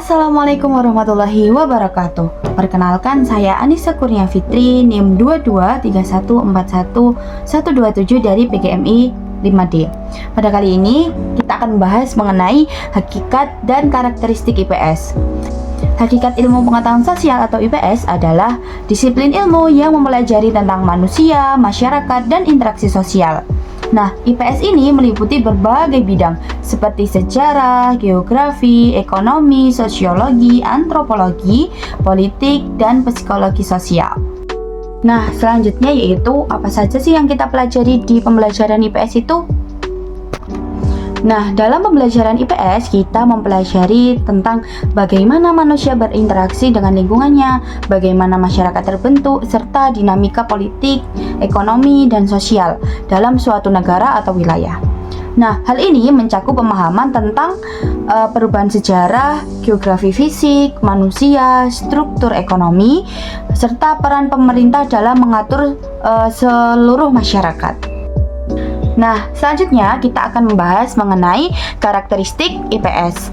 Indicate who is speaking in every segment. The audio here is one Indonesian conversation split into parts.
Speaker 1: Assalamualaikum warahmatullahi wabarakatuh. Perkenalkan, saya Anissa Kurnia Fitri, NIM 223141127 dari PGMI 5D. Pada kali ini, kita akan membahas mengenai hakikat dan karakteristik IPS. Hakikat ilmu pengetahuan sosial atau IPS adalah disiplin ilmu yang mempelajari tentang manusia, masyarakat, dan interaksi sosial. Nah, IPS ini meliputi berbagai bidang seperti sejarah, geografi, ekonomi, sosiologi, antropologi, politik, dan psikologi sosial. Nah, selanjutnya yaitu apa saja sih yang kita pelajari di pembelajaran IPS itu? Nah, dalam pembelajaran IPS kita mempelajari tentang bagaimana manusia berinteraksi dengan lingkungannya, bagaimana masyarakat terbentuk, serta dinamika politik, ekonomi, dan sosial dalam suatu negara atau wilayah. Nah, hal ini mencakup pemahaman tentang perubahan sejarah, geografi fisik, manusia, struktur ekonomi, serta peran pemerintah dalam mengatur seluruh masyarakat. Nah, selanjutnya kita akan membahas mengenai karakteristik IPS.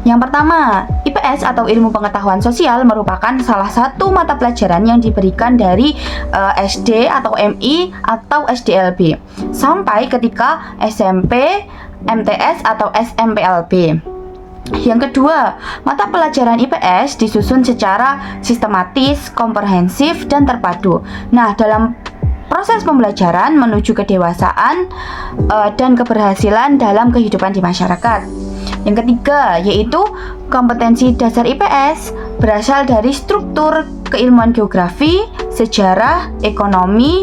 Speaker 1: Yang pertama, IPS atau ilmu pengetahuan sosial merupakan salah satu mata pelajaran yang diberikan dari SD atau MI atau SDLB sampai ketika SMP, MTS atau SMPLB. Yang kedua, mata pelajaran IPS disusun secara sistematis, komprehensif, dan terpadu. Nah, dalam proses pembelajaran menuju kedewasaan dan keberhasilan dalam kehidupan di masyarakat. Yang ketiga, yaitu kompetensi dasar IPS berasal dari struktur keilmuan geografi, sejarah, ekonomi,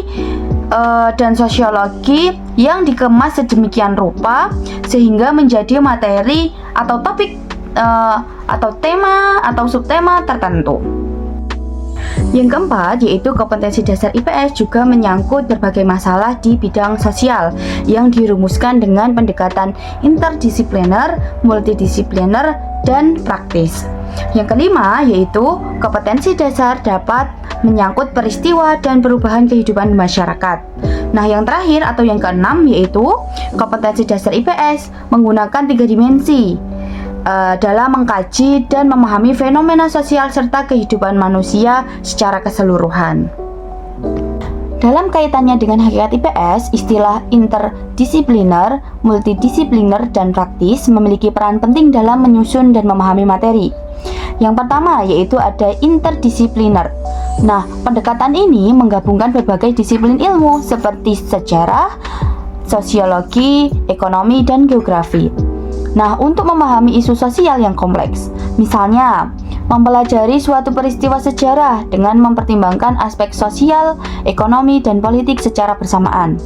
Speaker 1: dan sosiologi yang dikemas sedemikian rupa sehingga menjadi materi atau topik atau tema atau subtema tertentu. Yang keempat, yaitu kompetensi dasar IPS juga menyangkut berbagai masalah di bidang sosial yang dirumuskan dengan pendekatan interdisipliner, multidisipliner, dan praktis. Yang kelima, yaitu kompetensi dasar dapat menyangkut peristiwa dan perubahan kehidupan masyarakat. Nah, yang terakhir atau yang keenam, yaitu kompetensi dasar IPS menggunakan 3 dimensi dalam mengkaji dan memahami fenomena sosial serta kehidupan manusia secara keseluruhan. Dalam kaitannya dengan hakikat IPS, istilah interdisipliner, multidisipliner, dan praktis memiliki peran penting dalam menyusun dan memahami materi. Yang pertama yaitu ada interdisipliner. Nah, pendekatan ini menggabungkan berbagai disiplin ilmu seperti sejarah, sosiologi, ekonomi, dan geografi. Nah, untuk memahami isu sosial yang kompleks, misalnya mempelajari suatu peristiwa sejarah dengan mempertimbangkan aspek sosial, ekonomi, dan politik secara bersamaan.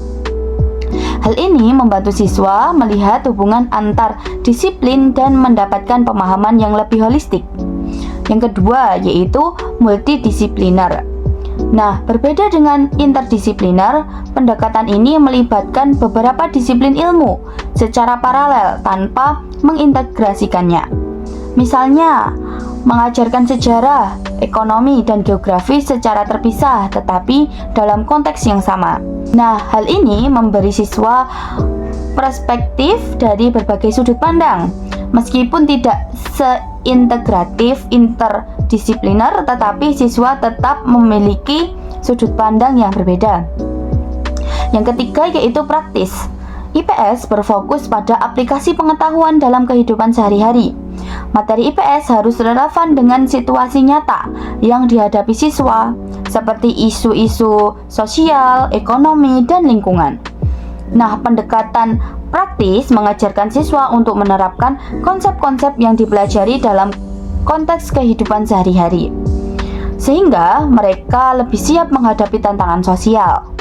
Speaker 1: Hal ini membantu siswa melihat hubungan antar disiplin dan mendapatkan pemahaman yang lebih holistik. Yang kedua yaitu multidisipliner. Nah, berbeda dengan interdisipliner, pendekatan ini melibatkan beberapa disiplin ilmu secara paralel tanpa mengintegrasikannya. Misalnya, mengajarkan sejarah, ekonomi, dan geografi secara terpisah tetapi dalam konteks yang sama. Nah, hal ini memberi siswa perspektif dari berbagai sudut pandang. Meskipun tidak seintegratif interdisipliner, tetapi siswa tetap memiliki sudut pandang yang berbeda. Yang ketiga yaitu praktis. IPS berfokus pada aplikasi pengetahuan dalam kehidupan sehari-hari. Materi IPS harus relevan dengan situasi nyata yang dihadapi siswa, seperti isu-isu sosial, ekonomi, dan lingkungan. Nah, pendekatan praktis mengajarkan siswa untuk menerapkan konsep-konsep yang dipelajari dalam konteks kehidupan sehari-hari, sehingga mereka lebih siap menghadapi tantangan sosial.